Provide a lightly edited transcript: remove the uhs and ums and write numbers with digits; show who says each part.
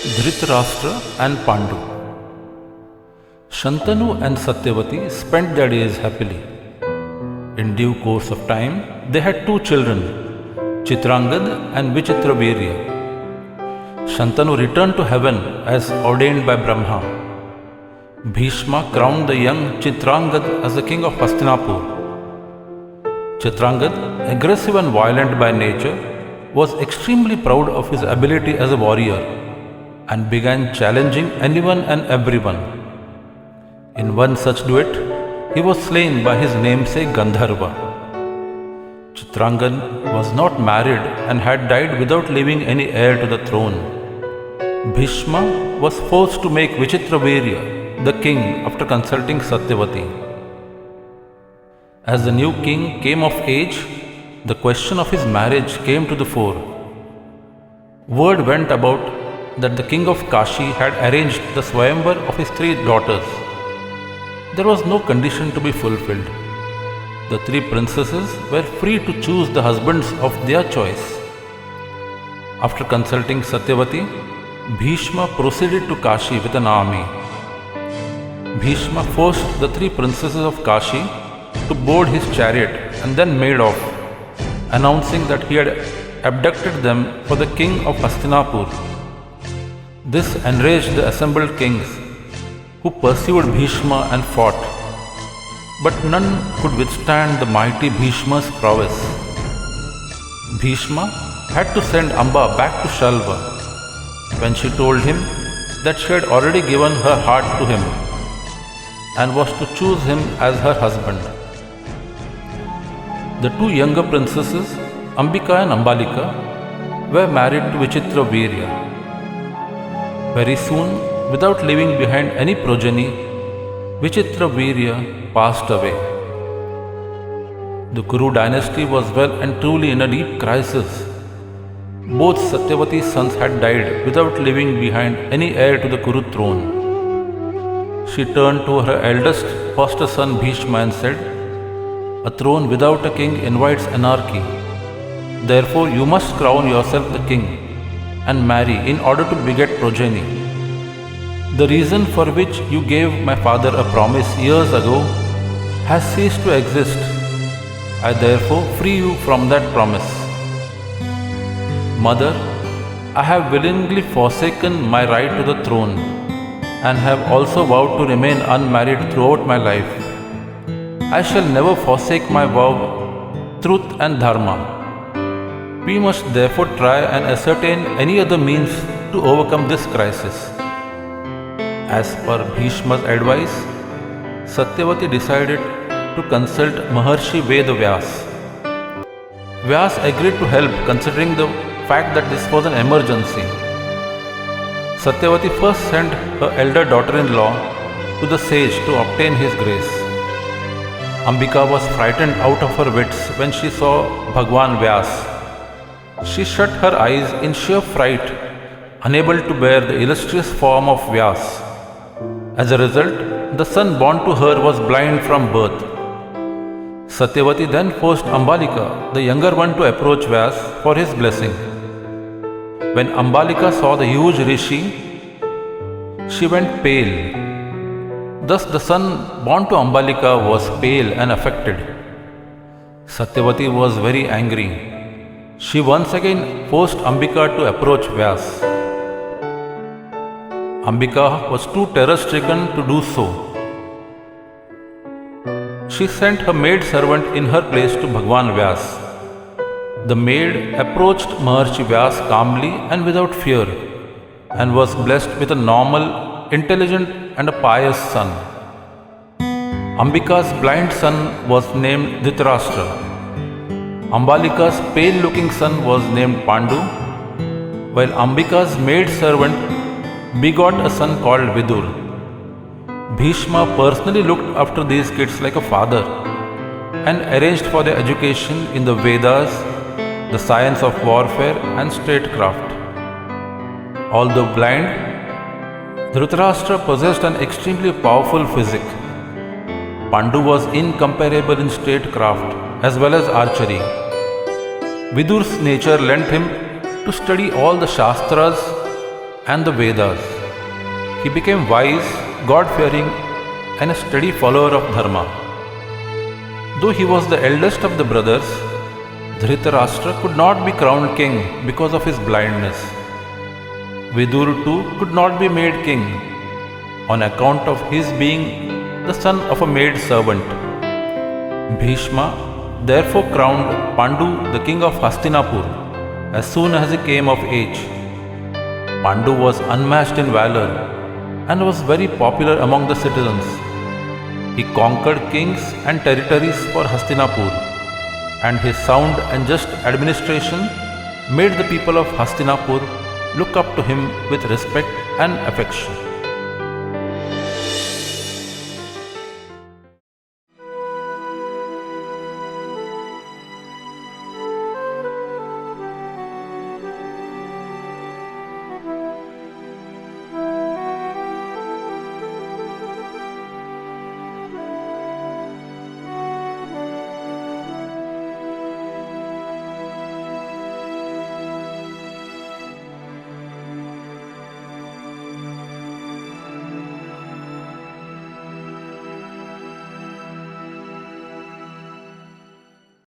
Speaker 1: Dhritarashtra and Pandu. Shantanu and Satyavati spent their days happily. In due course of time, they had two children, Chitrangad and Vichitravirya. Shantanu returned to heaven as ordained by Brahma. Bhishma crowned the young Chitrangad as the king of Hastinapur. Chitrangad, aggressive and violent by nature, was extremely proud of his ability as a warrior and began challenging anyone and everyone. In one such duet, he was slain by his namesake Gandharva. Chitrangad was not married and had died without leaving any heir to the throne. Bhishma was forced to make Vichitravirya the king after consulting Satyavati. As the new king came of age, the question of his marriage came to the fore. Word went about that the king of Kashi had arranged the Swayamvar of his three daughters. There was no condition to be fulfilled. The three princesses were free to choose the husbands of their choice. After consulting Satyavati, Bhishma proceeded to Kashi with an army. Bhishma forced the three princesses of Kashi to board his chariot and then made off, announcing that he had abducted them for the king of Hastinapur. This enraged the assembled kings, who pursued Bhishma and fought, but none could withstand the mighty Bhishma's prowess. Bhishma had to send Amba back to Shalva when she told him that she had already given her heart to him and was to choose him as her husband. The two younger princesses, Ambika and Ambalika, were married to Vichitravirya. Very soon, without leaving behind any progeny, Vichitravirya passed away. The Kuru dynasty was well and truly in a deep crisis. Both Satyavati's sons had died without leaving behind any heir to the Kuru throne. She turned to her eldest foster son Bhishma and said, "A throne without a king invites anarchy. Therefore you must crown yourself the king and marry in order to beget progeny. The reason for which you gave my father a promise years ago has ceased to exist. I therefore free you from that promise. Mother, I have willingly forsaken my right to the throne and have also vowed to remain unmarried throughout my life. I shall never forsake my vow, truth and dharma. We must therefore try and ascertain any other means to overcome this crisis." As per Bhishma's advice, Satyavati decided to consult Maharshi Vedavyas. Vyas agreed to help considering the fact that this was an emergency. Satyavati first sent her elder daughter-in-law to the sage to obtain his grace. Ambika was frightened out of her wits when she saw Bhagwan Vyas. She shut her eyes in sheer fright, unable to bear the illustrious form of Vyas. As a result, the son born to her was blind from birth. Satyavati then forced Ambalika, the younger one, to approach Vyas for his blessing. When Ambalika saw the huge rishi, she went pale. Thus the son born to Ambalika was pale and affected. Satyavati was very angry. She once again forced Ambika to approach Vyas. Ambika was too terror-stricken to do so. She sent her maid servant in her place to Bhagwan Vyas. The maid approached Maharshi Vyas calmly and without fear and was blessed with a normal, intelligent and a pious son. Ambika's blind son was named Dhritarashtra. Ambalika's pale-looking son was named Pandu, while Ambika's maid servant begot a son called Vidur. Bhishma personally looked after these kids like a father and arranged for their education in the Vedas, the science of warfare and statecraft. Although blind, Dhritarashtra possessed an extremely powerful physique. Pandu was incomparable in statecraft as well as archery. Vidur's nature lent him to study all the Shastras and the Vedas. He became wise, God-fearing, and a steady follower of Dharma. Though he was the eldest of the brothers, Dhritarashtra could not be crowned king because of his blindness. Vidura too could not be made king on account of his being the son of a maid servant. Bhishma therefore crowned Pandu the king of Hastinapur as soon as he came of age. Pandu was unmatched in valor and was very popular among the citizens. He conquered kings and territories for Hastinapur, and his sound and just administration made the people of Hastinapur look up to him with respect and affection.